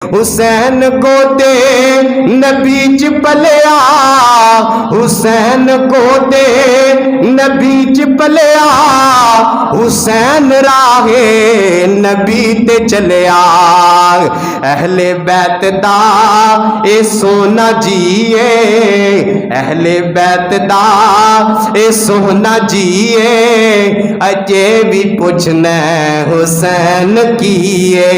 حسین کو دے نبی چ پلیا، حسین کو دے نبی چ پلیا، حسین راہ نبی تے چلیا، اہل بیت دا اے سونا جیے، اہل بیت دا اے سونا جیے، اجے بھی پوچھنا حسین کیے۔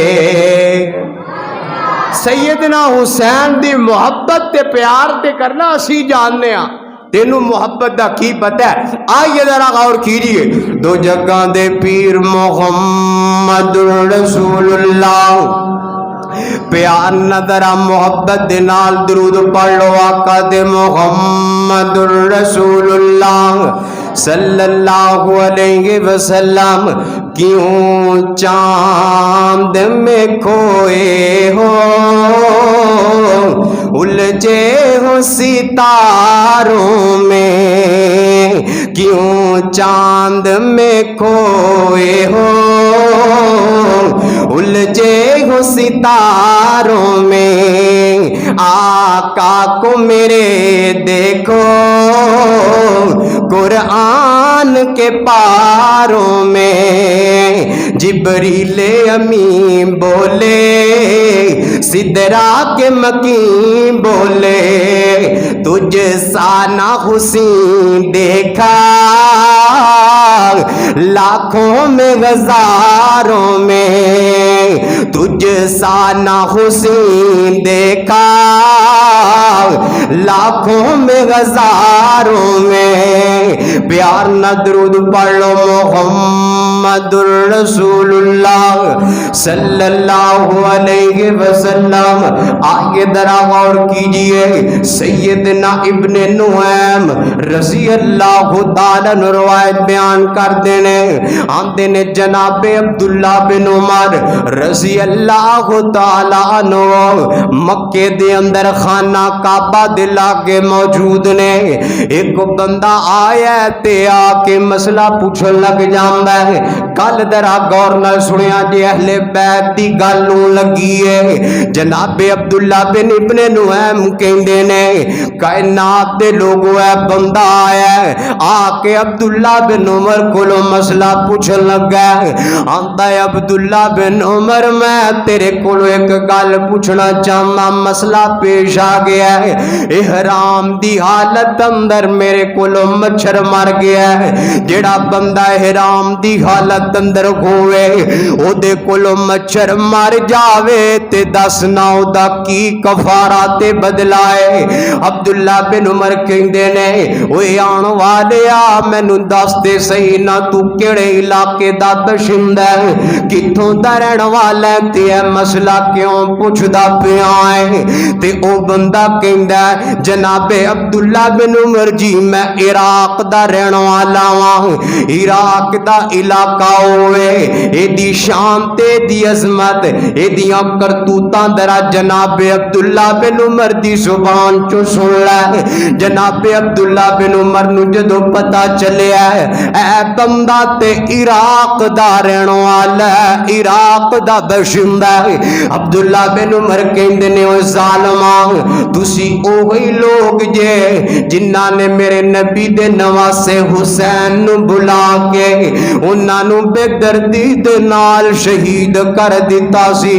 سیدنا حسین دی محبت تے پیار تے کرنا اسی جاننے ہاں، تینوں محبت دا کی پتہ ہے؟ آئیے ذرا غور کیجئے، دو جگہ دے پیر محمد رسول اللہ، پیار نظر محبت دے نال درود پڑھ لو آقا دے محمد رسول اللہ صلی اللہ علیہ وسلم۔ کیوں چاند میں کھوئے ہو، الجھے ہو ستاروں میں، کیوں چاند میں کھوئے ہو، الجھے ہو ستاروں میں، آقا کو میرے دیکھو قرآن کے پاروں میں، جبریل امین بولے سدرا کے مکین بولے، تجھ سا نہ حسین دیکھا لاکھوں میں ہزاروں میں، تجھ سا نہ حسین دیکھا لاکھوں میں ہزاروں میں، پیار نہ درود پڑھ لو محمد الرسول اللہ صلی اللہ علیہ وسلم۔ آگے ذرا غور کیجئے، سیدنا ابن نعیم رضی اللہ تعالیٰ نے روایت بیان کر دینے، آندے نے جناب عبداللہ بن عمر رضی اللہ تعالیٰ عنہ مکے دے اندر خانہ کعبہ دلا کے موجود نے، ایک بندہ آیا تے آ کے مسئلہ پوچھن لگ جاندا ہے، گل ذرا غور نال سنیا جی، اہل بیت دی گل نوں لگی ہے۔ جناب عبداللہ بن ابن نعیم کہندے نے کائنات دے لوگوں اے بندہ آیا ہے، آ کے عبداللہ بن عمر کولو مسئلہ پوچھن لگا ہے، آندا ہے عبداللہ بن عمر میں تیرے کولو ایک گل پوچھنا چاہنا، مسئلہ پیش آ گیا ہے، احرام دی حالت اندر میرے کولو مچھر مر گیا ہے، جیڑا بندہ احرام دی حالت اندر ہوئے او دے کولو مچھر مر جاوے تے دس نا او دا کی کفارہ تے بدلائے۔ عبداللہ بن عمر کہندے نے اوے آن والیا مینوں دس تے صحیح نہ تو کیڑے علاقے دا باشندہ ہے، کتھوں دا رہن والا ہے تے اے مسئلہ کیوں پوچھدا پیا ہے؟ تے او بندہ کہندا ہے جناب عبداللہ بن عمر جی میں عراق دا رہن والا ہاں، عراق دا علاقہ ہوئے اے دی شان تے دی عظمت اے دیاں کرتوتاں درا جناب عبداللہ بن عمر دی زبان چو سن لے۔ جناب عبداللہ بن عمر نو جدو پتہ چلیا ہے اے بندہ تے عراق دا رہن والا ہے، عراق دا باشندہ ہے، عبداللہ بن عمر کہندے نے او ظالماں تسی اوہی لوگ جے جنہاں نے میرے نبی دے نواسے حسین نو بلا کے انہاں نو بے دردی دے نال شہید کر دیتا سی،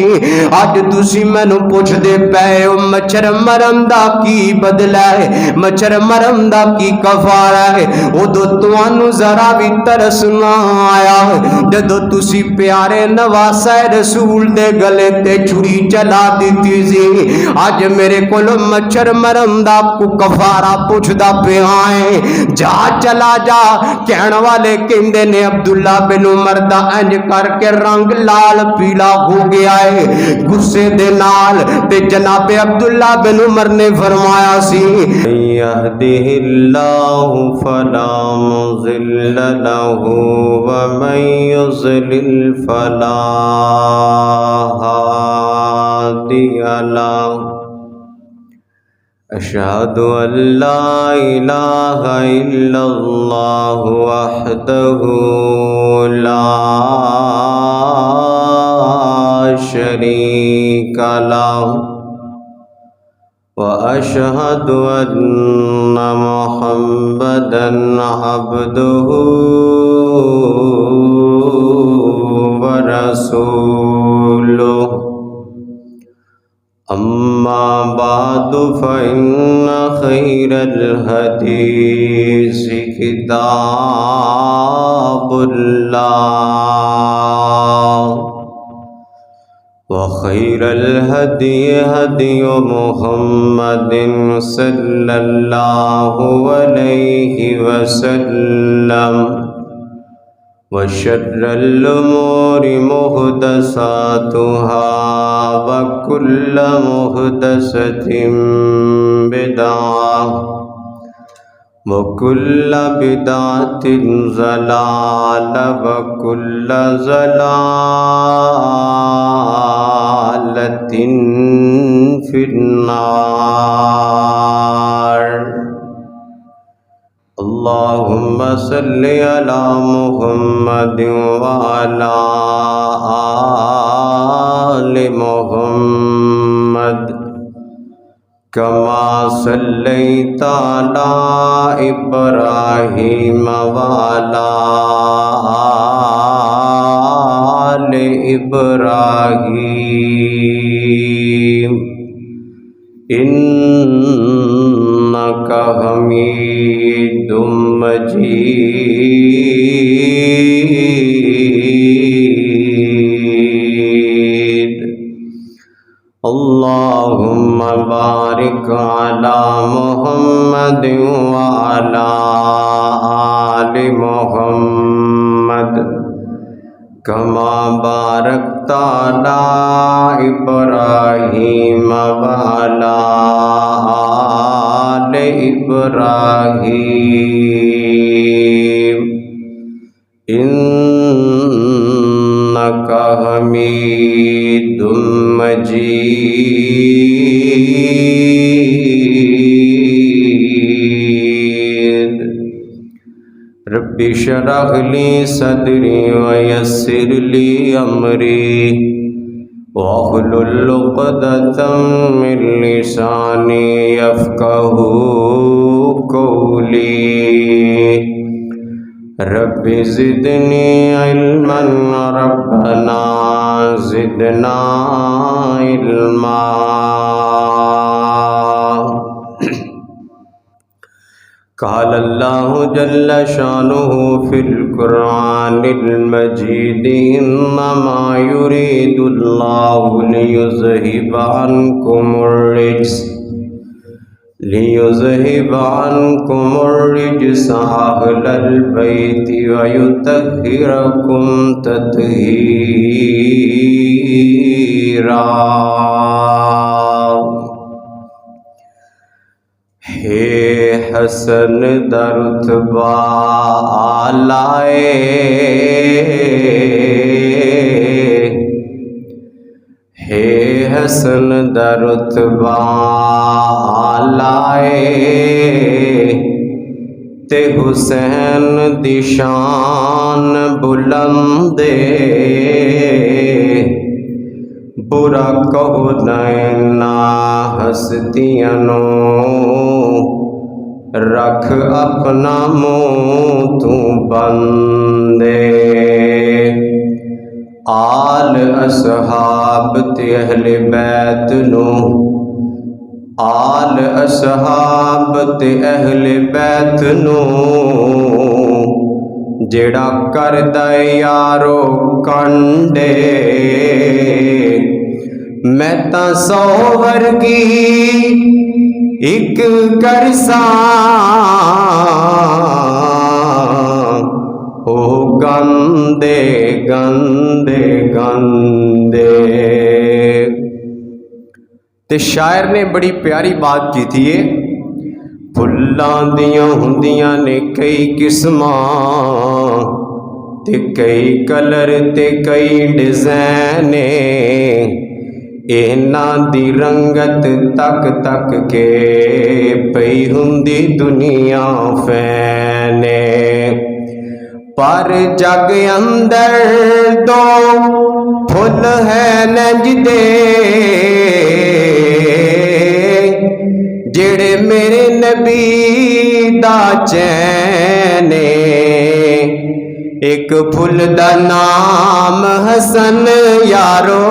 اج تسی مینوں پوچھ دے پئے او مچھر مرن دا کی بدلا ہے، مچھر مرن دا کی کفارہ ہے؟ اودو تانوں ذرا بھی ترس نہ آیا جدو تسی پیارے نواسے رسول دے گلے تے چھری چلا دیتی سی، اج میرے کولو مچھر مرن دا کو کفارہ پوچھدا پیا ہے، جا چلا جا۔ کہن والے کہندے نے عبداللہ بن عمر دا انج کر کے رنگ لال پیلا ہو گیا ہے غصے دے نال، تے جناب عبداللہ بن عمر نے فرمایا سی یہدہ اللہ فلا مضل لہ ومن یضلل فلا ہادی لہ، اشہد ان لا الہ الا اللہ وحدہ لا شریک شريك له وأشهد أن محمدا عبده ورسوله أما بعد فإن خير الحديث كتاب الله وخير الهدي هدي محمد صلى الله عليه وسلم وشر الأمور محدثاتها وكل محدثة بدعة وكل بدعة ضلالة وكل ضلالة في النار. اللهم صل على محمد وعلى آل محمد كما صليت على إبراهيم وعلى آل إبراهيم إنك حميد مجيد. اللهم بارك على محمد وعلى آل محمد كما باركت على إبراهيم وعلى آل إبراهيم إنك حميد مجيد. رب اشرح لي صدري ويسر لي أمري واحلل عقدة من لساني يفقهوا قولي. رب زدني علما ربنا زدنا علما. قال الله جل شانه في القرآن المجيد إنما يريد الله ليذهب عنكم الرجس أهل البيت ويطهركم تطهيرا. ہے حسن در رتبہ آلائے، ہے حسن در رتبہ آلائے، تے حسین دی شان بلندے، برا کہو نہ ہستیاں نو، رکھ اپنا منہ تو بندے. آل اصحاب تے اہل بیت نو، آل اصحاب تے اہل بیت نو، جڑا کردا یارو کنڈے، میں تاں سو ورگی ایک کرساں، او گندے گندے گندے. تے شاعر نے بڑی پیاری بات کی تھی. پھلاں دیاں ہوندیاں نے کئی قسماں، تے کئی کلر تے کئی ڈیزائن، اینا دی رنگت تک تک کے پئی ہوندی دنیا فینے. پر جگ اندر دو پھل ہے ننج دے جڑے میرے نبی دا چین ایک پھل دا نام حسن یارو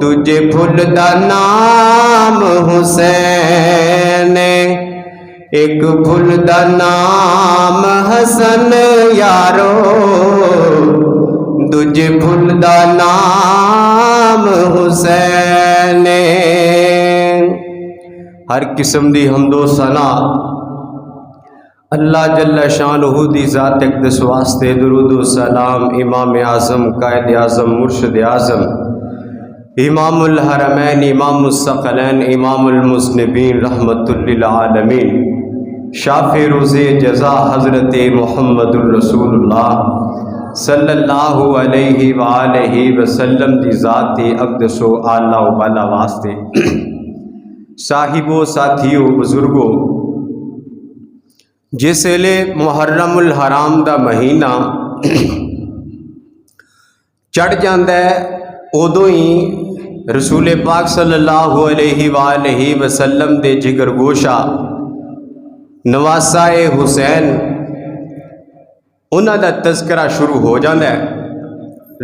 دوجے پھل دا نام حسین ایک پھل دا نام حسن یارو دوجے پھل دا نام حسین ہر قسم دی حمد و ثنا اللہ جل شانہ دی ذات اقدس واسطے درود و سلام امام اعظم قائد اعظم مرشد اعظم امام الحرمین امام الثقلین امام المذنبین رحمت للعالمین شافع روز جزا حضرت محمد الرسول اللہ صلی اللہ علیہ وآلہ وسلم دی ذات اقدس و اعلیٰ و بالا واسطے صاحبوں ساتھیوں بزرگوں جس لے محرم الحرام دا مہینہ چڑھ جاندہ ہے ادو ہی رسول پاک صلی اللہ علیہ وآلہ وسلم دے جگر گوشہ نواسہ حسین انہاں دا تذکرہ شروع ہو جاندہ ہے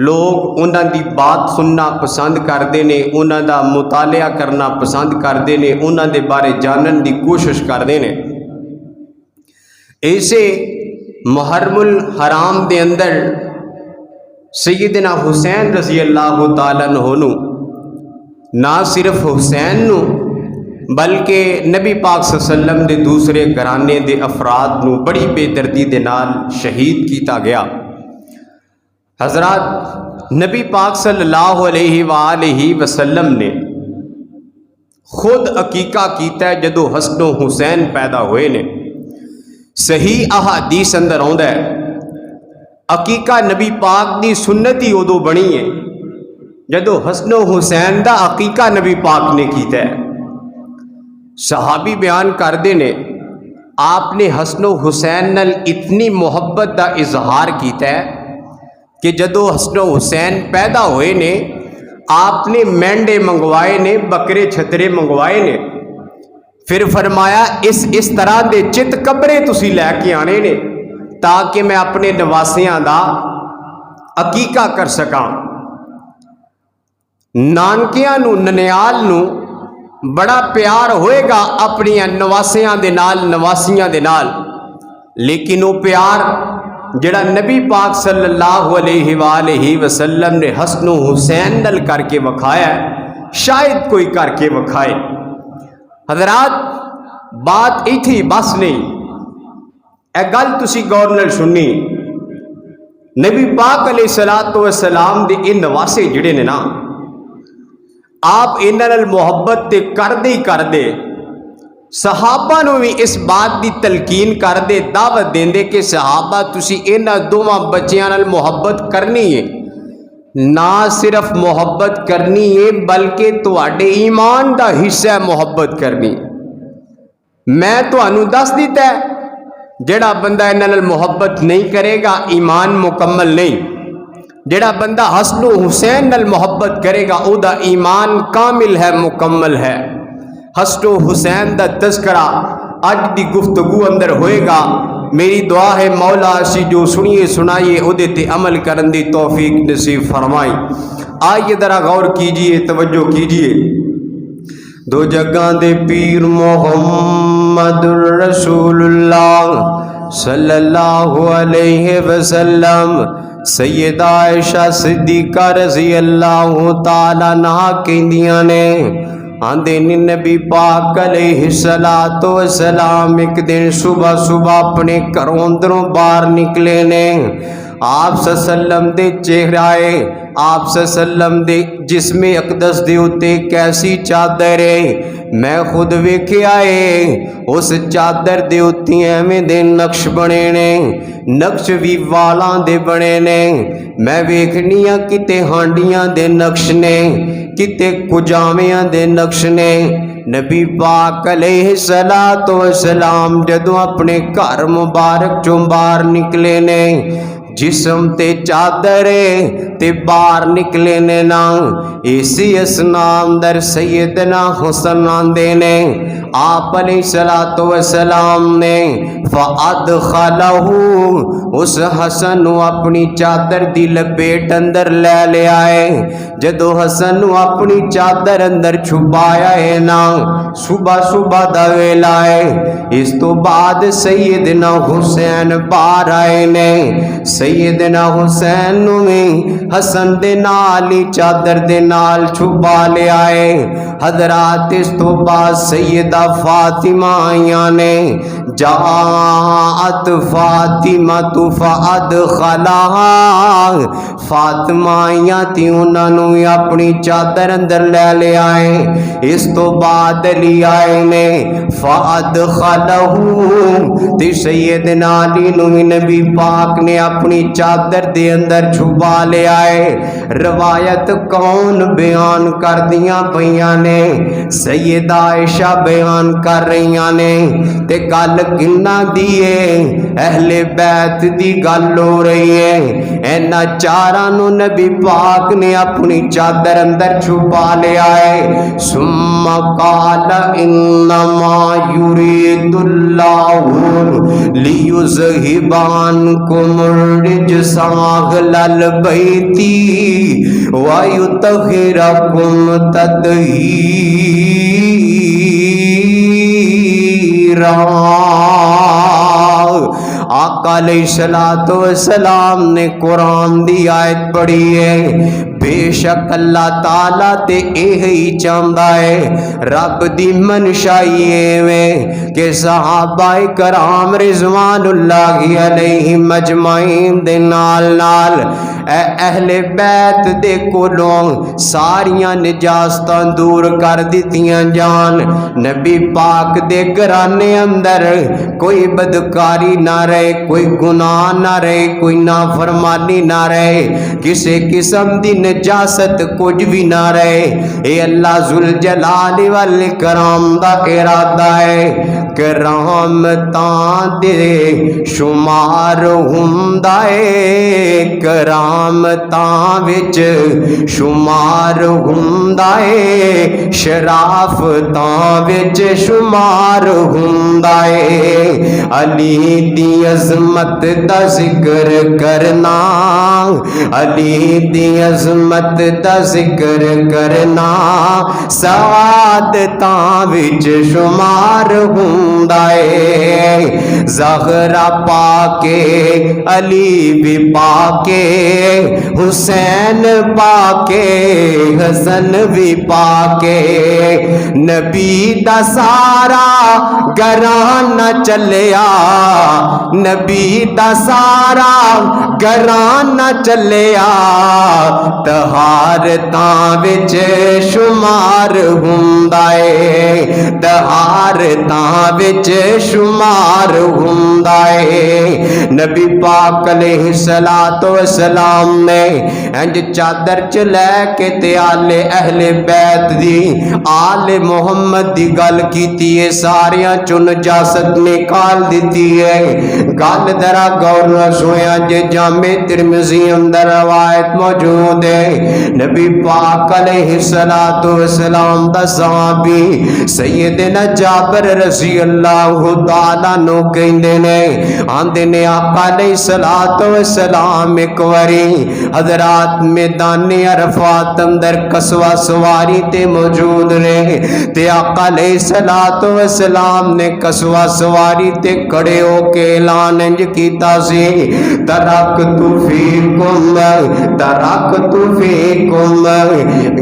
لوگ انہاں دی بات سننا پسند کردے نے انہاں دا مطالعہ کرنا پسند کردے نے انہاں دے بارے جانن دی کوشش کردے نے ایسے محرم الحرام دے اندر سیدنا حسین رضی اللہ تعالیٰ عنہ نہ صرف حسین نو بلکہ نبی پاک صلی اللہ علیہ وسلم دے دوسرے گھرانے دے افراد نو بڑی بے دردی دے نال شہید کیتا گیا۔ حضرات نبی پاک صلی اللہ علیہ وآلہ وسلم نے خود عقیقہ کیتا ہے جدو حسن و حسین پیدا ہوئے نے۔ صحیح احادیث اندر آندا ہے عقیقہ نبی پاک دی سنت ہی ادو بنی ہے جدو حسن و حسین دا عقیقہ نبی پاک نے کیتا ہے۔ صحابی بیان کردے نے آپ نے حسن و حسین نال اتنی محبت دا اظہار کیتا ہے کہ جدو حسن و حسین پیدا ہوئے نے آپ نے مینڈے منگوائے نے بکرے چھترے منگوائے نے پھر فرمایا اس طرح دے چت کبرے تسی لے کے آنے نے تاکہ میں اپنے نواسیاں دا عقیقہ کر سکاں۔ نانکیاں نو ننیال نو بڑا پیار ہوئے گا اپنی نواسیاں دے نال نواسیاں دے نال، لیکن وہ پیار جڑا نبی پاک صلی اللہ علیہ وآلہ وسلم نے حسن و حسین نال کر کے وکھایا ہے شاید کوئی کر کے وکھائے۔ حضرات بات ایتھی بس نہیں، اے گل تسی غور نال سننی۔ نبی پاک علیہ السلام دے ان نواسے جڑے نے نا آپ انہاں نال محبت تے کردے ہی کردے صحابہ نو بھی اس بات دی تلقین کردے دعوت دیندے کہ صحابہ تسی انہاں دوواں بچیاں نال محبت کرنی ہے، نہ صرف محبت کرنی ہے بلکہ تواڈے ایمان دا حصہ محبت کرنی۔ میں تانوں دس دیتا ہے جڑا بندہ انہاں نال محبت نہیں کرے گا ایمان مکمل نہیں، جڑا بندہ حسن و حسین نال محبت کرے گا او دا ایمان کامل ہے مکمل ہے۔ حسن و حسین دا تذکرہ اج دی گفتگو اندر ہوئے گا۔ میری دعا ہے مولا اسی جو سنیے سنائیے اودے تے عمل کرن دی توفیق نصیب فرمائی۔ آئیے ذرا غور کیجئے توجہ کیجئے۔ دو جگہ دے پیر محمد الرسول اللہ صلی اللہ علیہ وسلم سیدہ عائشہ صدیقہ رضی اللہ تعالیٰ عنہ کہندیاں نے آندے نبی پاک علیہ السلام ایک دن صبح اپنے گھروں اندروں باہر نکلے نے۔ آپ صلی اللہ علیہ وسلم دے چہرے آپ صلی اللہ علیہ وسلم دے جسم اقدس دے اتے کیسی چادر ہے میں خود ویکھے آئے اس چادر دے اتے ایویں دے نقش بنے نے، نقش بھی والاں دے بنے نے۔ میں ویکھنیاں کتے ہانڈیاں دے نقش نے، کتے کجامیاں دے نقش نے، نبی پاک علیہ الصلوۃ والسلام جدوں اپنے گھر مبارک چوں باہر نکلے نے جسم تے چادر تے باہر نکلے نے نا اسی اسنام در سیدنا حسن آندے نے آپ علیہ الصلوۃ والسلام نے فادخلہ اس حسن نو اپنی چادر دی لپیٹ اندر لے لیا ہے جدو حسن نو اپنی چادر اندر چھپایا ہے نا صبح صبح دا ویلا ہے اس تو بعد سیدنا حسین باہر آئے نے سیدنا حسین نو حسن دے نال ہی چادر دے نال چھپا لے آئے حضرات اس تو بعد سیدہ فاطمہ آئیاں نے جاءت فاطمہ تو فادخلہا فاطمہ آئیاں تھی انہاں نو اپنی چادر اندر لے لے آئے اس تو بعد علی آئے نے فادخلہ تے سیدنا علی نو نبی پاک نے اپنی چادر دے اندر چھپا لے آئے روایت کون بیان کر دیاں پیاں نے سیدہ عائشہ بیان کر رہیاں نے تے گل کنہ دیئے اہل بیت دی گل ہو رہی ہے اینا چاراں نو نبی پاک نے اپنی چادر اندر چھپا لے آئے ثم قال انما یرید اللہ لیذہب عنکم الرجس اہل البیت ویطہرکم تطہیرا آقا علیہ الصلوۃ والسلام نے قرآن دی آیت پڑھی ہے بے شک اللہ تعالیٰ تے ہی چاہتا ہے رب دی منشائی ہے کہ صحابہ کرام رضوان اللہ علیہ مجمعین دے نال نال اے اہل بیت دے کولوں ساریاں نجاستاں دور کر دتیاں جان نبی پاک دے گھرانے اندر کوئی بدکاری نہ رہے کوئی گناہ نہ رہے کوئی نافرمانی نہ رہے کسی قسم دی نجاست کچھ بھی نہ رہے اے اللہ ذوالجلال والاکرام دا ارادہ ہے کرامتاں دے شمار ہوندا اے کرامتاں وچ شمار ہوندا اے شرافتاں وچ شمار ہوندا اے علی دی عظمت دا ذکر کرنا علی دی عظمت دا ذکر کرنا سعادتاں وچ شمار ہوندا اے زہرا پاکے علی بھی پاکے حسین پاکے حسن بھی پاکے نبی دا سارا گھرانہ چلیا نبی دا سارا گھرانہ چلیا طہارتاں وچ شمار ہوندا اے طہارتاں وچ شمار ہوندا اے نبی پاک علیہ الصلوۃ والسلام نے انج چادر چ لے کے تے آل اہل بیت دی آل محمد دی گل کیتی ہے ساریاں چ نجاست نکال دیتی ہے گل ذرا غور نال سویا جے جامع ترمذی اندر روایت موجود ہے نبی پاک علیہ الصلوۃ والسلام دا صحابی سیدنا جابر رضی اللہ تعالیٰ نو کہندے نے آندے نے آقا علیہ الصلوۃ والسلام ایک واری حضرات میدان عرفات اندر قصوہ سواری تے موجود رہے تے آقا علیہ الصلوۃ والسلام نے قصوہ سواری تے کھڑے ہو کے اعلان انج کیتا سی ترکت فیکم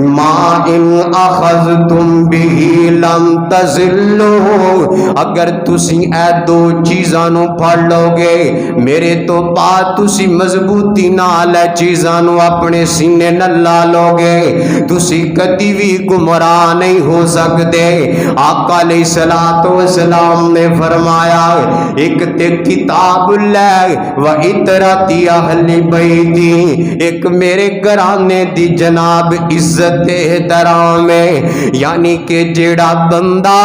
ما ان اخذتم به لم تزلوا اگر تسی اے دو چیزاں نو پھڑ لو گے میرے تو بعد تسی مضبوطی نال اے چیزاں نو اپنے سینے نال لا لو گے تسی کدی بھی گمراہ نہیں ہو سکتے آقا علیہ الصلوۃ والسلام نے فرمایا ایک تے کتاب اللہ و اطراتی اہل بیتی ایک میرے گھرانے دی جناب عزت احترام ہے یعنی کہ جیڑا بندہ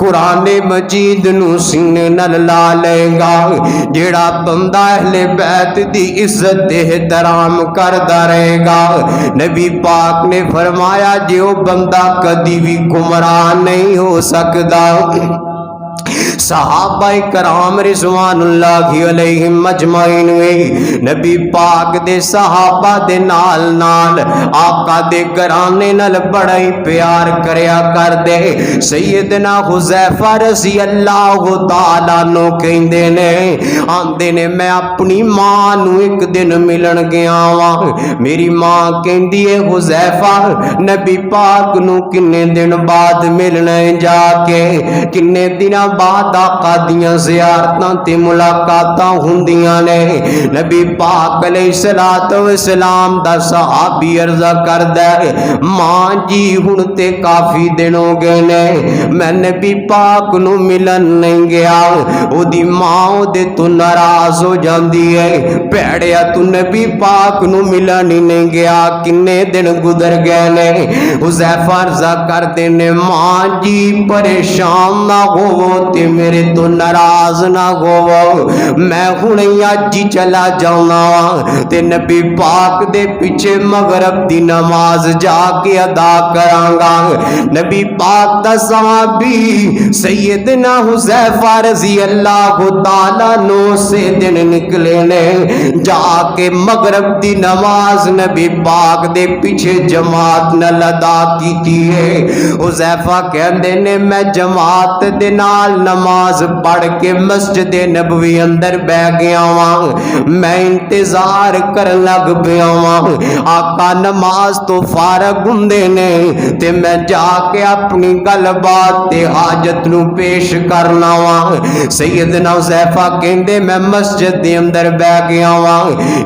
قرآن مجید نو سینے نال لا لے گا، جیڑا بندہ اہل بیت دی عزت احترام کردا رہے گا، نبی پاک نے فرمایا جے او بندہ کدی بھی گمراہ نہیں ہو سکدا۔ صحابہ کرام رضوان اللہ علیہم مجمعین نبی پاک دے صحابہ دے نال نال آقا دے گھرانے نال بڑا ہی پیار کریا کر دے۔ سیدنا حذیفہ رضی اللہ تعالیٰ نو کہندے نے آندے نے میں اپنی ماں نو ایک دن ملن گیا ہاں، میری ماں کہندی ہے حذیفہ نبی پاک نو کنے دن بعد ملنا جا کے، کنے دن بعد آقا دیاں زیارتاں تے ملاقاتاں ہوندیاں نے۔ نبی پاک علیہ السلام دا صحابی عرضہ کردا ہے ماں جی ہن تے کافی دن ہو گئے نے میں نبی پاک نو ملن نہیں گیا۔ او دی ماں او دے تو ناراض ہو جاندی ہے، پیڑیا تو نبی پاک نو ملن ہی نہیں گیا، کنے دن گزر گئے نے۔ حذیفہ عرضہ کردے نے ماں جی پریشان نہ ہو تے میرے تو ناراض نہ ہو، میں ہنے اج ہی چلا جانا تے نبی پاک دے پیچھے مغرب دی نماز جا کے ادا کراں گا۔ نبی پاک دا صحابی سیدنا حذیفہ رضی اللہ تعالیٰ نو سے دن نکلے نے، جا کے مغرب دی نماز نبی پاک دے پیچھے جماعت نال ادا کیتی ہے۔ حذیفہ کہندے نے میں جماعت دے نال نماز پڑھ کے مسجد نبوی اندر بہ گیا ہاں، میں انتظار کر لگ پیا ہاں، آقا نماز تو فارغ ہوندے نے تے میں جا کے اپنی گل بات تے حاجت نو پیش کرنا ہاں۔ سیدنا حذیفہ کہندے میں مسجد دے اندر بہ گیا ہاں،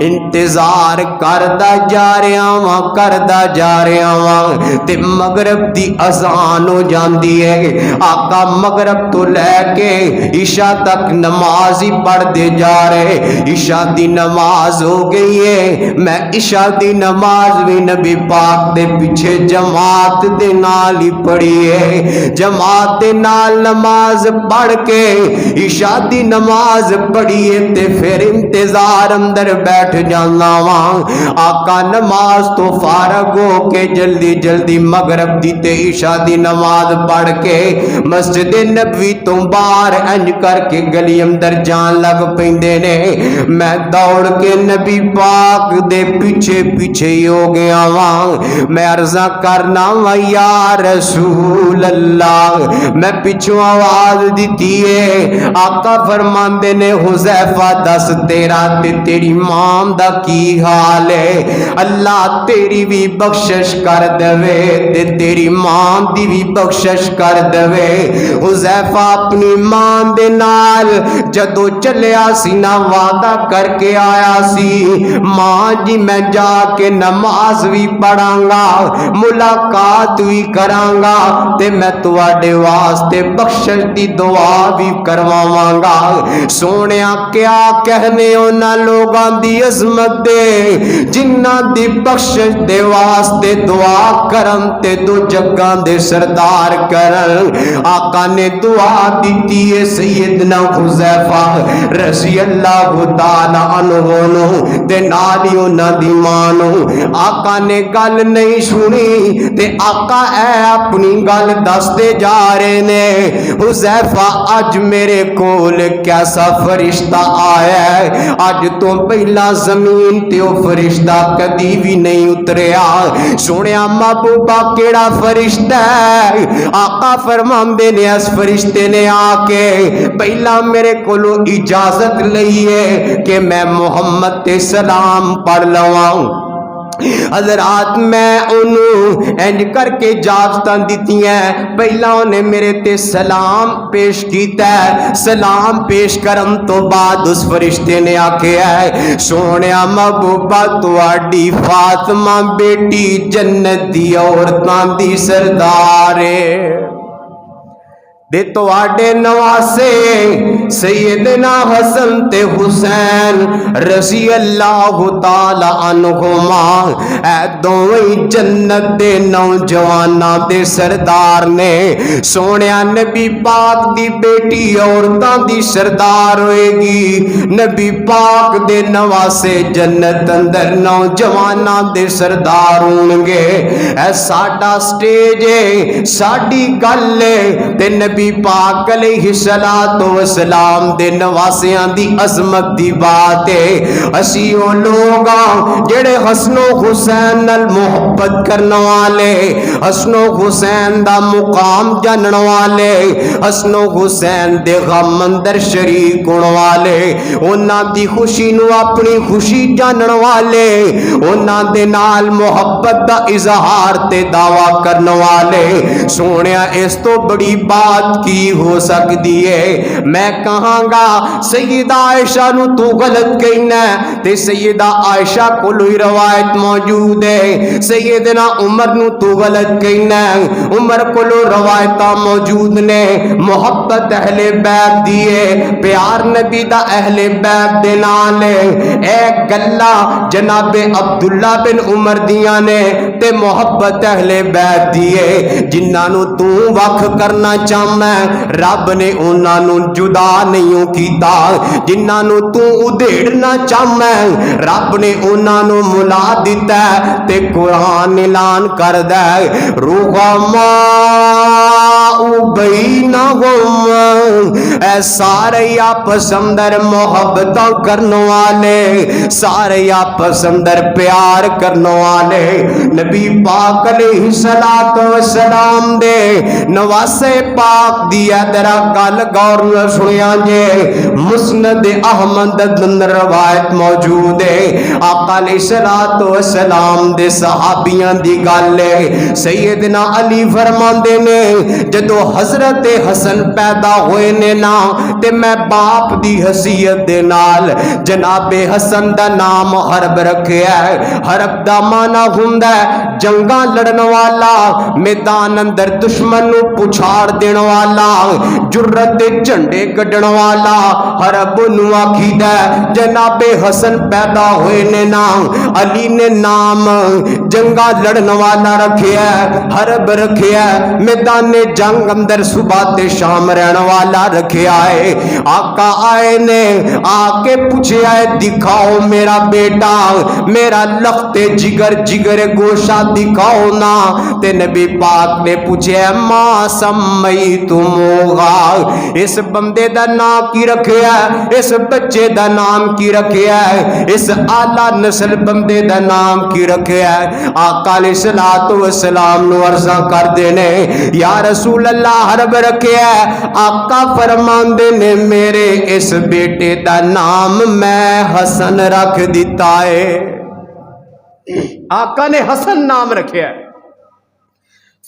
انتظار کردا جا رہا ہاں تے مغرب دی اذان ہو جاندی ہے۔ آقا مغرب تو لے کے عشاء تک نماز ہی پڑھ دے جا رہے، عشاء دی نماز ہو گئی ہے، میں عشاء دی نماز بھی نبی پاک دے پیچھے جماعت دے نال ہی پڑھی ہے۔ جماعت دے نال نماز پڑھ کے عشاء دی نماز پڑھی ہے تے پھر انتظار اندر بیٹھ جانا وہاں۔ آقا نماز تو فارغ ہو کے جلدی جلدی مغرب دی تے عشاء دی نماز پڑھ کے مسجد نبوی تو باہر انج کر کے گلی اندر جان لگ پیندے نے، میں دوڑ کے نبی پاک دے پیچھے پیچھے ہی ہو گیا ہاں۔ میں عرضہ کرنا وا یا رسول اللہ، میں پیچھوں آواز دیتی ہے، آقا فرماندے نے حذیفہ دس تیرا تے تیری ماں دا کی حال ہے، اللہ تیری بھی بخشش کر دوے تے تیری ماں دی بھی بخشش کر دوے۔ حذیفہ اپنی ماں دے نال جدو چلیا سی نا وعدہ کر کے آیا سی ماں جی میں جا کے نماز بھی پڑھاں گا، ملاقات بھی کراں گا تے میں تواڈے واسطے بخشش دی دعا بھی کرواواں گا۔ سونیا کیا کہنے انہاں لوگاں دی عظمت دے جنہاں دی بخشش دے واسطے دعا کرن تے دو جگاں دے سردار کرن۔ آقا نے دعا دیتی ہے سیدنا حذیفہ رضی اللہ تعالی عنہ نو تے نالی انہاں دی ماں نو۔ آقا نے گل نہیں سنی تے آقا اے اپنی گل دستے جا رہے نے، حذیفہ اج میرے کول کیسا فرشتہ آیا ہے، اج تو پہلا زمین تے او فرشتہ کدی بھی نہیں اتریا۔ سنیا محبوبہ کیڑا فرشتہ ہے؟ آقا فرماندے نے اس فرشتے نے آ کے پہلا میرے کولو اجازت لئی ہے کہ میں محمد تے سلام پڑھ لواں۔ حضرات میں انہوں انج کر کے اجازتاں دیتی ہیں، پہلا انہیں میرے تے سلام پیش کیتا ہے، سلام پیش کرن تو بعد اس فرشتے نے آکھے ہے سونیا محبوبہ تواڈی فاطمہ بیٹی جنت دی عورتاں دی سردار ہے۔ دے تواڈے نواسے سیدنا حسن تے حسین رضی اللہ تعالی عنہما اے دوویں جنت دے نوجواناں دے سردار نے سونیا نبی پاک دی بیٹی عورتاں دی سردار ہوئے گی نبی پاک دے نواسے جنت اندر نوجواناں دے سردار ہون گے اے ساڈا سٹیج ہے ساڈی گل ہے تے نبی پاک علیہ السلام دے نواسیاں دی عظمت دی بات ہے اسی او لوگ جڑے حسن و حسین نال محبت کرن والے حسن و حسین دا مقام جانن والے حسن و حسین دے غم اندر شریک ہون والے انہاں دی خوشی نو اپنی خوشی جانن والے انہاں دے نال محبت دا اظہار تے دعویٰ کرن والے سونیا اس تو بڑی بات کی ہو سکتی ہے میں کہاں گا سیدہ عائشہ نو تو غلط کہنا تے سیدہ عائشہ کو لوئی روایت موجود ہے سیدنا عمر نو تو غلط کہنا عمر کو لو روایتاں موجود نے محبت اہل بیت دیے پیار نبی دا اہل بیت دے نال اے گلا جناب عبداللہ بن عمر دیاں نے تے محبت اہل بیت دیے جنہاں نو تو وکھ کرنا چاہنا رب نے انہاں نو جدا نہیں کیتا جنہاں نو تو ادھیڑنا چاہنا رب نے انہاں نو ملا دیتا تے قرآن اعلان کر دے رحماء بینہم اے سارے آپس اندر محبتاں کرن والے سارے آپس اندر پیار کرن والے نبی پاک علیہ السلام دے نواسے پاک دیا درہ گل گور نہ سنیا جے مسند احمد اندر روایت موجود ہے آقا علیہ السلام دے صحابیاں دی گل ہے سیدنا علی فرماندے نے جدو حضرت حسن پیدا ہوئے نے نا تے میں باپ دی حیثیت دے نال جناب حسن دا نام حرب رکھیا ہے حرب دا معنی ہوندا ہے جنگاں لڑن والا میدان اندر دشمن نو پچھاڑ دین والا جرت دے جھنڈے کڈن والا حرب نو آکھیدا جناب حسن پیدا ہوئے نے نا علی نے نام جنگاں لڑن والا رکھیا حرب رکھیا میدان جنگ اندر صبح تے شام رہن والا رکھیا ہے آقا آئے نے آ کے پوچھیا ہے دکھاؤ میرا بیٹا میرا لخت جگر جگر گوشہ دکھاؤ نا تے نبی پاک نے پوچھیا ماں سمیتموہا اس بندے دا نام کی رکھیا ہے اس بچے دا نام کی رکھیا ہے اس اعلیٰ نسل بندے دا نام کی رکھیا ہے آقا علیہ السلام نو عرضہ کر دینے یا رسول اللہ حرب رکھیا ہے آقا فرمان دینے میرے اس بیٹے دا نام میں حسن رکھ دیتا ہے آقا نے حسن نام رکھیا ہے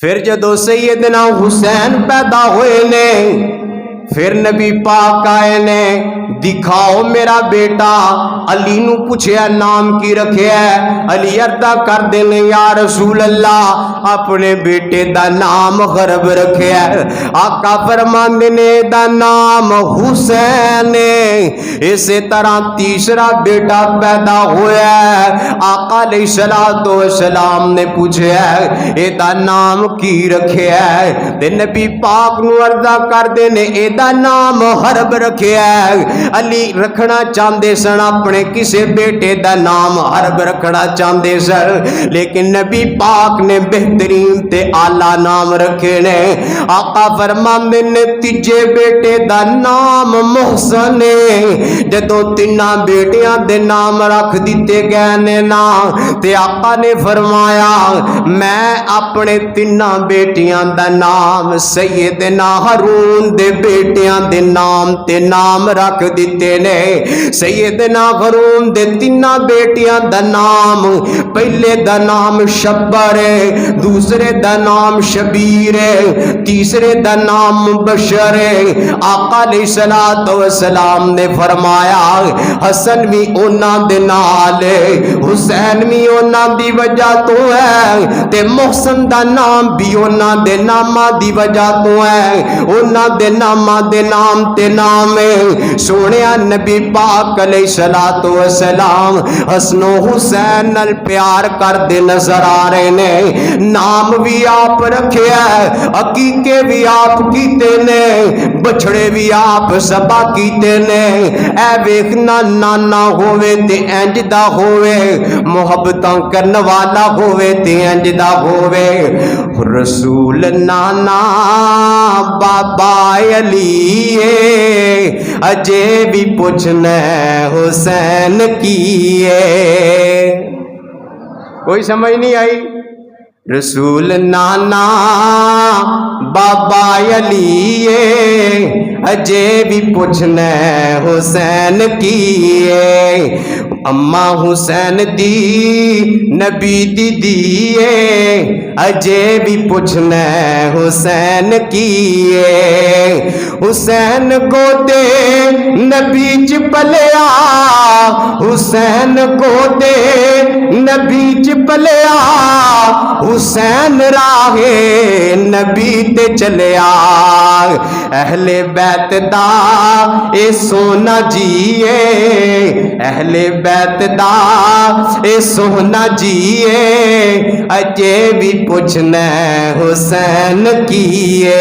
پھر جدو سیدنا حسین پیدا ہوئے نے پھر نبی پاک آئے نے دکھاؤ میرا بیٹا علی نو پوچھیا نام کی رکھیا ہے علی عرضہ کر دینے یا رسول اللہ اپنے بیٹے دا نام غرب رکھیا ہے آقا فرمان دینے دا نام حسین اسی طرح تیسرا بیٹا پیدا ہویا ہے آقا علیہ السلام نے پوچھیا ہے اے دا نام کی رکھیا ہے تے نبی پاک نو عرضہ کر دینے اے دا نام حرب رکھیا ہے علی رکھنا چاندے سن اپنے کسے بیٹے دا نام حرب رکھنا چاندے سن لیکن نبی پاک نے بہترین تے آلہ نام رکھے نے آقا فرماندے نے تیجے بیٹے دا نام محسن جدو تینہ بیٹیاں دے نام رکھ دیتے گئے نے نا تے آقا نے فرمایا میں اپنے تینہ بیٹیاں دا نام سیدنا ہارون دے بیٹے بیٹیاں دے نام تے نام رکھ دیتے نے سیدنا ہارون دے تینہ بیٹیاں دا نام پہلے دا نام شبر ہے دوسرے دا نام شبیر ہے تیسرے دا نام مبشر ہے آقا علیہ السلام نے فرمایا حسن بھی اونا دے نال حسین بھی اونا دی وجہ تو ہے تے محسن دا نام بھی اونا دے نامہ دی وجہ تو ہے اونا دے نامہ دے نام تے نام ہے سونے نبی پاک علیہ السلام حسن و حسین نال پیار کر دے نظر آ رہے نے نام بھی آپ رکھے ہے عقیقے بھی آپ کیتے نے بچھڑے بھی آپ سبا کیتے نے اے ویکھنا نانا ہوئے تے انج دا ہوئے محبتاں کرن والا ہوئے تے انج دا ہوئے رسول نانا بابا علی اجے بھی پوچھنا حسین کیے کوئی سمجھ نہیں آئی رسول نانا بابا علی اجے بھی پوچھنا حسین کیے اماں حسین دی نبی دی دیے اجے بھی پوچھنا حسین کیے حسین کو دے نبی چ پلیا حسین کو دے نبی چ پلیا حسین راہ نبی تے چلیا اہل بیت دا اے سونا جیے اہل بیت دا اے سونا جیے اجے بھی پوچھنا حسین کیے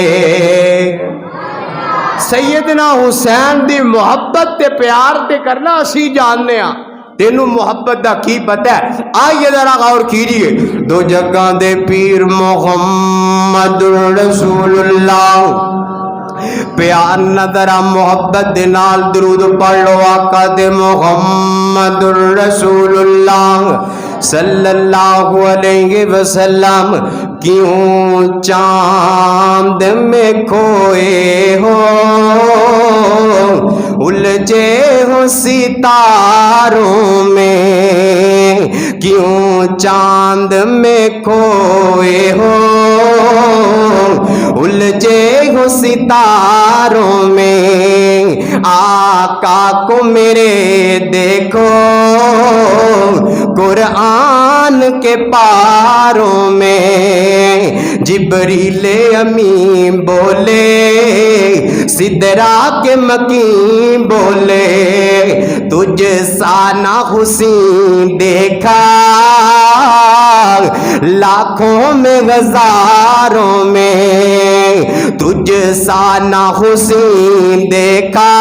سیدنا حسین دی محبت تے پیار تے کرنا اسی جاننے ہاں تینوں محبت دا کی پتہ ہے آئیے ذرا غور کیجئے دو جگہ دے پیر محمد رسول اللہ پیار نظر محبت دے نال درود پڑھ لو آقا دے محمد رسول اللہ صلی اللہ علیہ وسلم کیوں چاند میں کھوئے ہو الجھے ہو ستاروں میں کیوں چاند میں کھوئے ہو الجھے ہو ستاروں میں آقا کو میرے دیکھو قرآن کے پاروں میں جبریل امین بولے سدرا کے مکین بولے تجھ سا نہ حسین دیکھا لاکھوں میں ہزاروں میں تجھ سا نہ حسین دیکھا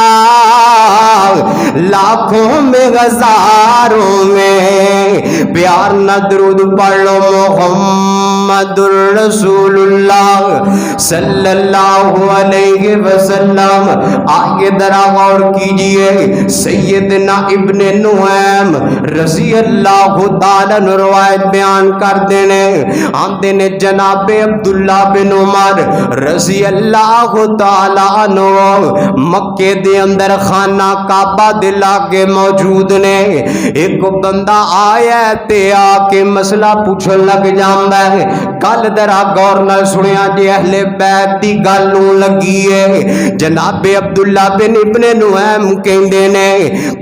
لاکھوں میں ہزاروں میں پیار نہ درود پڑھ لو محمد الرسول اللہ صلی اللہ علیہ وسلم آگے ذرا غور کیجئے سیدنا ابن نعیم رضی اللہ تعالیٰ نے روایت بیان کر دینے آندے نے جناب عبداللہ بن عمر رضی اللہ تعالیٰ عنہ مکے دے اندر خانہ کعبہ دلا کے موجود نے ایک بندہ آیا تے آ کے مسئلہ پوچھن لگ جاندا ہے گل ذرا غور نال سنیا جی اہل بیت دی گل نوں لگی ہے جناب عبداللہ بن ابن نعیم کہندے نے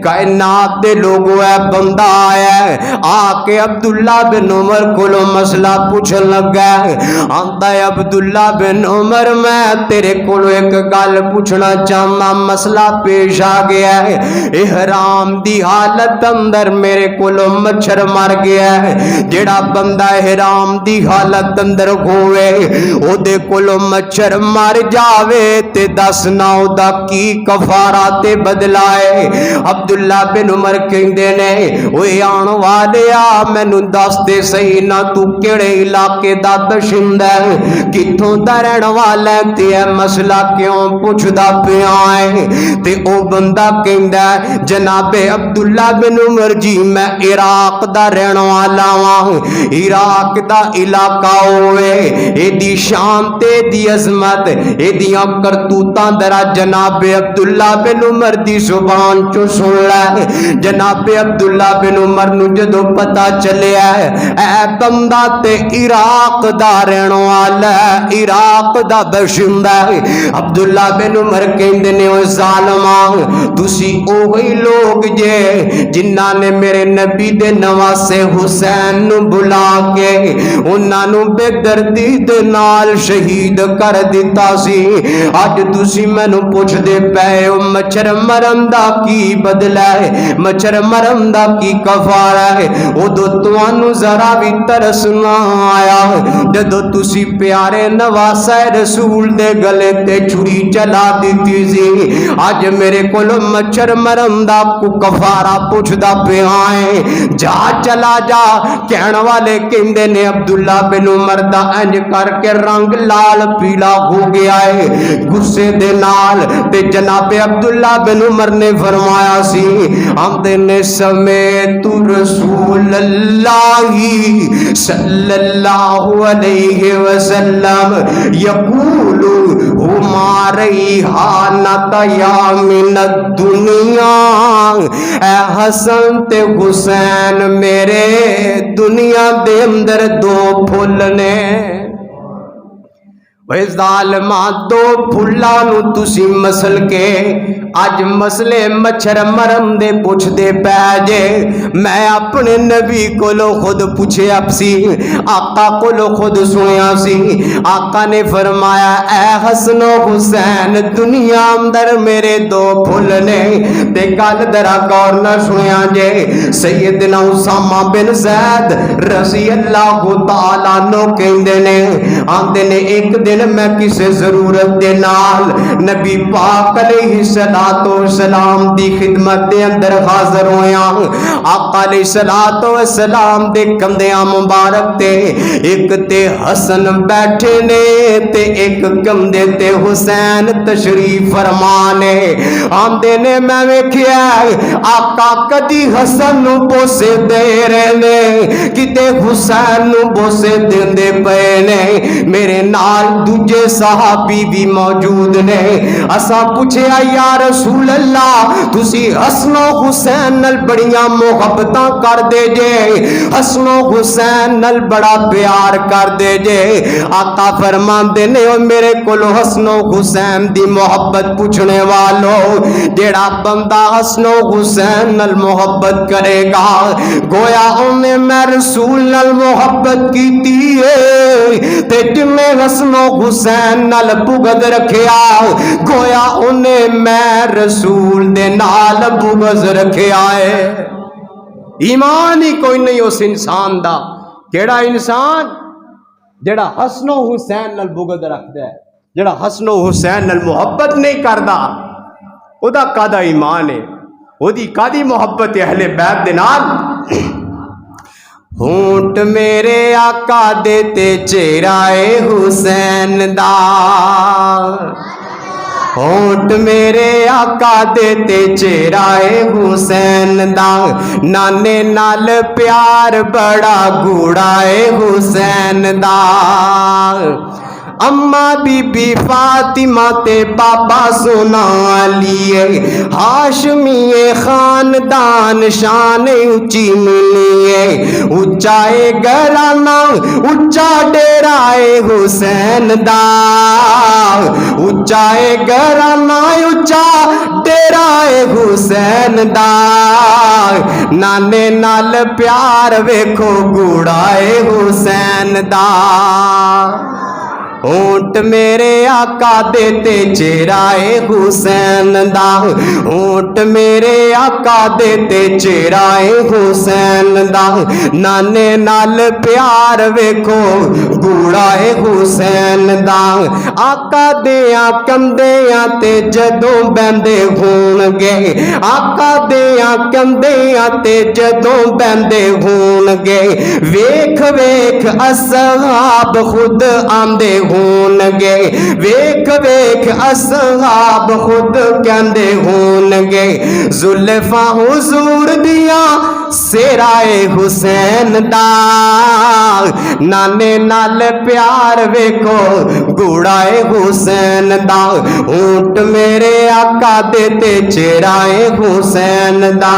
کائنات دے لوگوں اے بندہ آیا ہے آ کے عبداللہ بن عمر کولو مسئلہ پوچھن لگا ہے آندا ہے عبداللہ بن عمر میں تیرے کولو ایک گل پوچھنا چاہنا مسئلہ پیش آ گیا ہے احرام دی حالت اندر میرے کولو مچھر مر گیا ہے جڑا بندہ احرام دی حالت اندر ہوئے او دے کولو مچھر مر جاوے تے دس نہ او دا کی کفارہ تے بدلائے عبداللہ بن عمر کہندے نے اوے آن والیا مینوں دس تے صحیح نہ تو کیڑے علاقے دا باشندہ ہے کتھوں دا رہن والا تے اے مسئلہ کیوں پوچھدا پیا ہے تے او بندہ کہندا جناب عبداللہ بن عمر جی میں عراق دا رہن والا ہاں عراق دا علاقہ ہوئے اے دی شان تے دی عظمت ایدیاں کرتوتاں درا جناب عبداللہ بن عمر دی زبان چو سن لے. جناب عبداللہ بن عمر نو جدو پتا چلے اے بندہ تے عراق دا رہن والا ہے, عراق دا باشندہ ہے. عبداللہ بن عمر کہندے نے او ظالماں تسی اوہی لوگ جے جنہاں نے میرے نبی دے نواسے حسین نو بلا کے انہاں نو بے دردی دے نال شہید کر دیتا سی. اج تسی مینوں پوچھ دے پئے او مچھر مرن دا کی بدلا ہے, مچھر مرن دا کی کفارہ ہے. اودو تانوں ذرا بھی ترس نہ آیا جدو تسی پیارے نواسہ رسول دے گلے تے چھری چلا دیتی سی. اج میرے کول مچھر مرن دا کو کفارہ پوچھدا پیا ہے, جا چلا جا. کہن والے کہندے نے عبداللہ بن عمر دا انج کر کے رنگ لال پیلا ہو گیا ہے غصے دے نال. تے جناب عبداللہ بن عمر نے فرمایا سی آمدے نے سمیت رسول اللہ صلی اللہ علیہ وسلم یقول ہما ریحانت یا من الدنیا. اے حسن تے حسین میرے دنیا دے اندر دو پھول نے. وے ظالماں دو پھلاں نو تسی مسل کے اج مسلے مچھر مرم دے پوچھ دے پے جے. میں اپنے نبی کولو خود پوچھے اب سی, آقا کولو خود سنیا سی. آقا نے فرمایا اے حسن و حسین دنیا اندر میرے دو پھول نے. تے گل درا غور نہ سنیا جے. سیدنا اسامہ بن زید رضی اللہ تعالیٰ عنہ کہندے نے آندے نے ایک دن میں کسے ضرورت دے نال نبی پاک علیہ السلام دی خدمت دے اندر حاضر ہویا. آقا علیہ السلام دے کندیاں مبارک تے ایک تے حسن بیٹھے نے تے ایک کندے تے حسین تشریف فرمانے. آندے نے میں ویکھیا آقا کدی حسن نو بوسے دے رہے نے کتے حسین نو بوسے دیندے پئے نے. میرے نال دوجے صحابی بھی موجود نے. اساں پوچھیا یا رسول اللہ تسی حسن و حسین نال بڑیاں محبتاں کر دے جے, حسن و حسین نال بڑا پیار کر دے جے. آقا فرماندے نے او میرے کولو حسن و حسین دی محبت پوچھنے والو جیڑا بندہ حسن و حسین نال محبت کرے گا گویا انہیں میں رسول نال محبت کیتی ہے. تے جنے حسن و حسین نال بغض رکھیا گویا انہیں میں رسول دے نال بغض رکھیا ہے. ایمان ہی کوئی نہیں اس انسان دا. کیڑا انسان جڑا حسن و حسین نال بغض رکھدا ہے, جڑا حسن و حسین نال محبت نہیں کردا او دا کادا ایمان ہے, او دی کادی محبت اہل بیت دے نال. ہونٹ میرے آقا دیتے چہرائے حسین دا, ہونٹ میرے آقا دیتے چہرائے حسین دا. نانے نال پیار بڑا گوڑائے حسین دا. اماں بی بی فاطمہ تے بابا سونا لیے ہاشمی خاندان شان اونچی ملیے. اونچائے گھرانہ اونچا ڈیرائے حسین دا, اونچائے گھرانہ اونچا ڈیرائے حسین دا. نانے نال پیار ویکھو گوڑائے حسین دا. ہونٹ میرے آقا دیتے چہرائے حسین دا, ہونٹ میرے آقا دیتے چہرائے حسین دا. نانے نال پیار ویکھو گوڑائے حسین دا. آقا دیاں کندیاں تے جدوں بہندے ہون گے, آقا دیاں کندیاں تے جدوں بہندے ہون گے, ویکھ ویکھ اصحاب خود آندے ہونگے ویکھ ویکھ اصحاب خود کہندے ہونگے زلفاں حضور دیاں سیرائے حسین دا نانے نال پیار ویکھو گوڑائے حسین دا اونٹ میرے آقا دے تے چہرائے حسین دا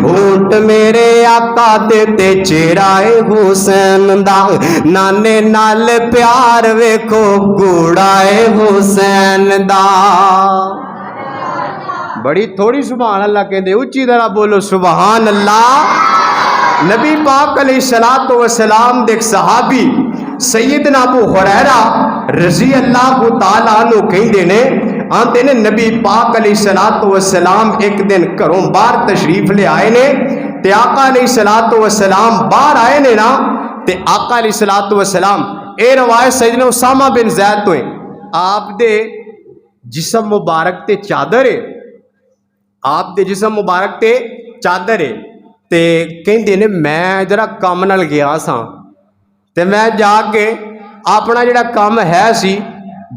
اونٹ میرے آقا دے تے چہرائے حسین دا نانے نال پیار ویکھو گوڑائے حسین دا بڑی تھوڑی سبحان اللہ کہندے اچھی طرح بولو سبحان اللہ نبی پاک علیہ الصلوۃ والسلام دے صحابی سیدنا ابو ہریرہ رضی اللہ تعالیٰ عنہ کہندے نے آندے نے نبی پاک علیہ الصلوۃ والسلام ایک دن گھروں باہر تشریف لے آئے نے تے آقا علیہ الصلوۃ والسلام باہر آئے نے نا تے آقا علیہ الصلوۃ والسلام اے روایت سیدنا اسامہ بن زید تو ہیں آپ دے جسم مبارک تے چادر ہے آپ دے جسم مبارک تے چادر ہے تے کہندے نے میں ذرا کام نال گیا سا تے میں جا کے اپنا جڑا کام ہے سی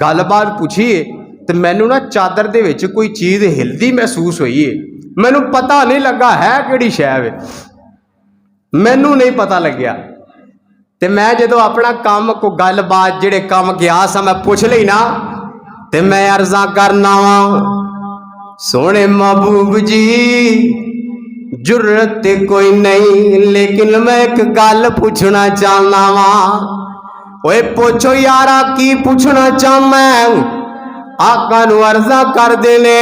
گل بات پوچھیے تے مینوں نا چادر دے وچ کوئی چیز ہلدی محسوس ہوئی ہے مینوں پتہ نہیں لگا ہے کیڑی شے ہے مینوں نہیں پتہ لگیا تے میں جدو اپنا کام کو گل بات جڑے کام گیا سا میں پوچھ لئی نا تے میں عرضاں کرنا وا سونے محبوب جی جرت کوئی نہیں لیکن میں ایک گل پوچھنا چاہنا وا اوے پوچھو یارا کی پوچھنا چاہنا آقا نو عرضاں کر دینے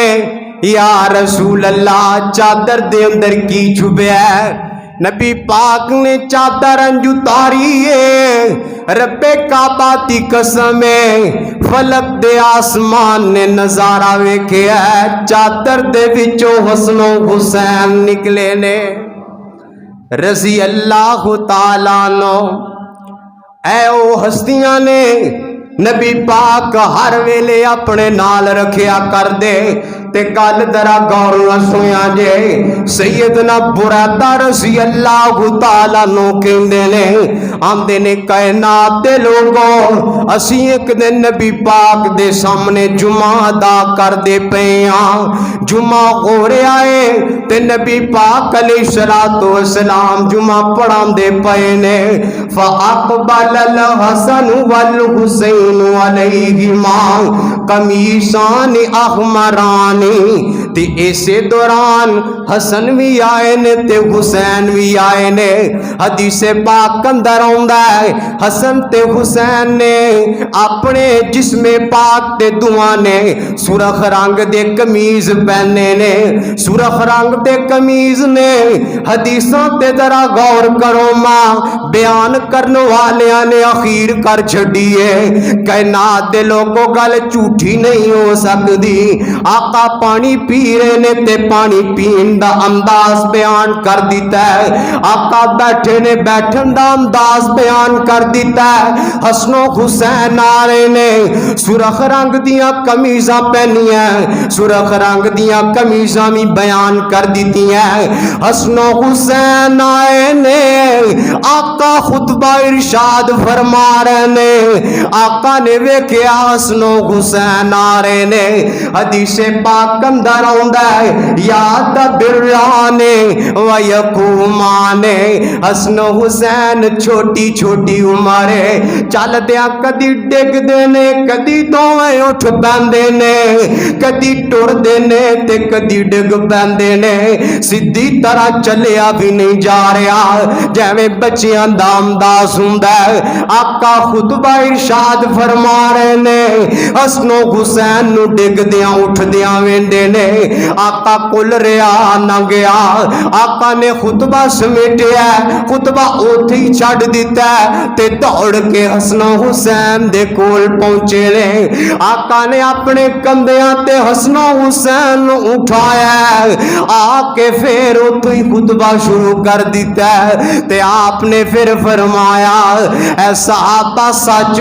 یا رسول اللہ چادر دے اندر کی چھپیا ہے نبی پاک نے چادر انجو تاری ہے رب کعبہ دی قسم ہے فلک دے آسمان نے نظارہ ویکھیا ہے چادر دے وچوں حسن و حسین نکلے نے رضی اللہ تعالیٰ عنہ اے او ہستیاں نے نبی پاک ہر ویلے اپنے نال رکھیا کر دے تے گل ذرا غور نال سنیا جے سیدنا برادہ رضی اللہ تعالیٰ نو کہندے نے آندے نے کائنات دے لوگوں اسی ایک دن نبی پاک دے سامنے جمعہ ادا کر دے پے ہاں جمعہ ہو رہا ہے تے نبی پاک علیہ الصلوۃ والسلام جمعہ پڑھاندے پے نے فاقبل الحسن والحسین علیہما قمیصان احمران تے اسے دوران حسن بھی آئے نے تے حسین بھی آئے نے حدیث پاک اندر آندا ہے حسن تے حسین نے اپنے جسم پاک تے دعا نے سرخ رنگ دے قمیض پہنے نے سرخ رنگ دے قمیض نے حدیثاں تے ذرا غور کرو ماں بیان کرنے والیاں نے اخیر کر چھڈیے کائنات دے لوگوں گل جھوٹی نہیں ہو سکتی آقا پانی پی رہے نے تے پانی پین دا انداز بیان کر دیتا ہے آقا بیٹھے نے بیٹھن دا انداز بیان کر دیتا ہے حسن و حسین آ رہے نے سرخ رنگ دیاں قمیضاں پہنی ہیں سرخ رنگ دیاں قمیضاں بھی بیان کر دیتی ہیں حسن و حسین آئے نے آقا خطبہ ارشاد فرما رہے نے آقا نے ویکھیا حسن و حسین آ رہے نے حدیث پاک اندر آندا ہے یاد برانے و یقومانے حسن و حسین چھوٹی چھوٹی عمرے چل دیا کدی ڈگ دینے کدی دوویں اٹھ پیندے نے کدی ٹر دینے تے کدی ڈگ پیندے نے سیدھی طرح چلیا بھی نہیں جا رہا جویں بچیاں دا انداز ہوندا ہے آقا خطبہ ارشاد فرما رہے نے حسن و حسین نو ڈگ دیاں اٹھ دیاں ویندے نے آقا کل رہا نہ گیا آقا نے خطبہ سمیٹیا خطبہ اوتھے ہی چھڈ دیتا تے دوڑ کے حسن و حسین دے کول پہنچے نے آقا نے اپنے کندھیاں تے حسن و حسین نو اٹھایا آ کے پھر اوتھے ہی خطبہ شروع کر دیتا تے آپ نے پھر فرمایا اے صحابہ سچ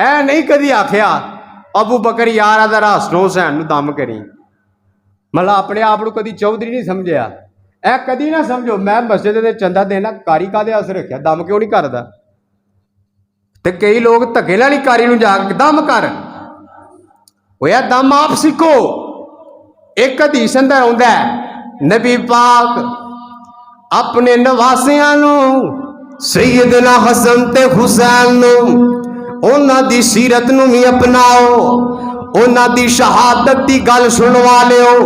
اے نہیں کدی آخیا ابو بکر یار ذرا حسن حسین نو دم کری، مطلب اپنے آپ کو کدی چودھری نہیں سمجھیا. اے کدی نہ سمجھو میں مسجد دے چندہ دینا کاری کادے واسطے رکھیا، دم کیوں نہیں کردا؟ تے کئی لوگ دھکے نال ہی کاری نو جا کے دم کر، ہویا دم آپ سیکھو. ایک حدیث اندر آندا ہے نبی پاک اپنے نواسیاں نو سیدنا حسن تے حسین نو انہاں دی سیرت نو بھی اپناؤ، انہاں دی شہادت دی گل سنوا لیو،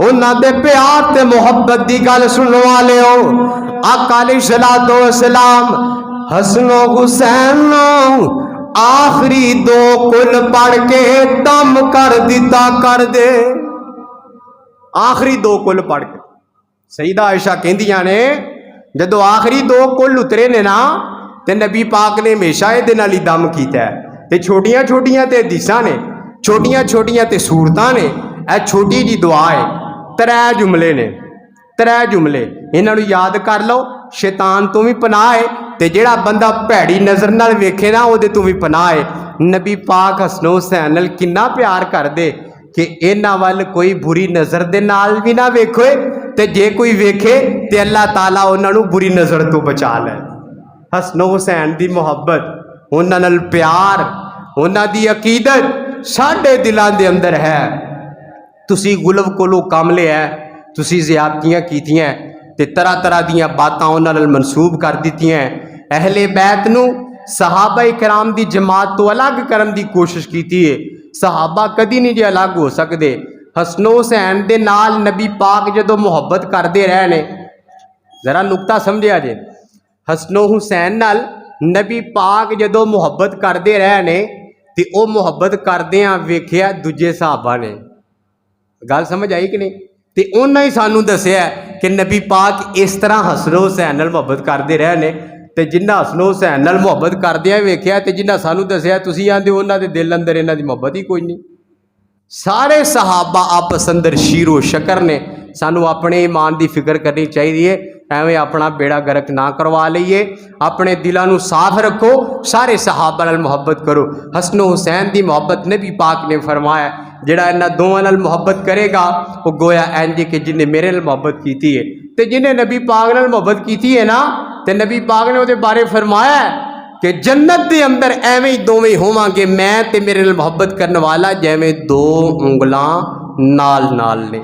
انہاں دے پیار تے محبت دی گل سنوا لیو. آقا علیہ الصلوۃ والسلام حسن و حسین نو آخری دو کل پڑھ کے دم کر دیتا کر دے. آخری دو کل پڑھ کے سیدہ عائشہ کہندیاں نے جدو آخری دو کل اترے نے نا تے نبی پاک نے ہمیشہ یہ دن علی دم کیتا ہے. تے چھوٹیاں چھوٹیاں تے حدیثاں نے، چھوٹیاں چھوٹیاں تے صورتاں نے. اے چھوٹی جی دعا ہے، 3 جملے نے، 3 جملے انہاں نو یاد کر لو. شیطان تو بھی پناہ ہے تے جیڑا بندہ بھیڑی نظر نال ویکھے نا او دے تو بھی پناہ ہے. نبی پاک حسن حسین نال کنا پیار کر دے کہ انہاں وال کوئی بری نظر دے نال بھی نہ ویکھے تے جے کوئی ویکھے تے اللہ تعالیٰ انہاں نو بری نظر تو بچا لے. حسن حسین دی محبت، انہاں نال پیار، انہاں دی عقیدت ساڈے دلاں دے اندر ہے. تسی غلو کولو کام لیا ہے، تسی زیادتیاں کیتیاں تے طرح طرح دیاں باتاں انہاں نال منسوب کر دیتیاں. اہل بیت نو صحابہ کرام دی جماعت تو الگ کرن دی کوشش کیتی ہے. صحابہ کدی نہیں جے الگ ہو سکدے. حسن حسین دے نال نبی پاک جدو محبت کردے رہے نے، ذرا نکتہ سمجھیا جے، حسن حسین نال نبی پاک جدو محبت کردے رہے نے تے او محبت کردیاں ویکھیا دوجے صحابہ نے. گل سمجھ آئی کہ نہیں؟ تے انہاں ہی سانو دسیا کہ نبی پاک اس طرح حسن حسین نال محبت کردے رہے نے. تے جنہ حسن حسین نال محبت کردیاں ویکھیا تے جنہ سانو دسیا تسی آندے انہاں دے دل اندر انہاں دی محبت ہی کوئی نہیں. سارے صحابہ آپس اندر شیر و شکر نے. سانو اپنے ایمان دی فکر کرنی چاہیے، ایویں اپنا بیڑا گرک نہ کروا لئیے. اپنے دلاں نو صاف رکھو، سارے صحابہ نال محبت کرو. حسن حسین دی محبت نبی پاک نے فرمایا جڑا انہاں دوواں نال محبت کرے گا وہ گویا انج کہ جن نے میرے نال محبت کیتی ہے. تے جن نے نبی پاک نال محبت کیتی ہے نا تے نبی پاک نے وہ بارے فرمایا کہ جنت دے اندر ایویں دوویں ہوواں گے میں تے میرے نال محبت کرنے والا جیویں 2 انگلاں نال نال نے.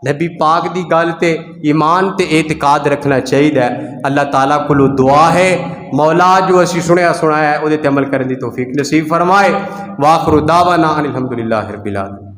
نبی پاک دی گل تے ایمان تے اعتقاد رکھنا چاہیے. اللہ تعالیٰ کو دعا ہے مولا جو اسی سنیا سنایا ہے وہ تے عمل کرنے دی توفیق نصیب فرمائے. وآخر دعوانا ان الحمدللہ رب العالمین.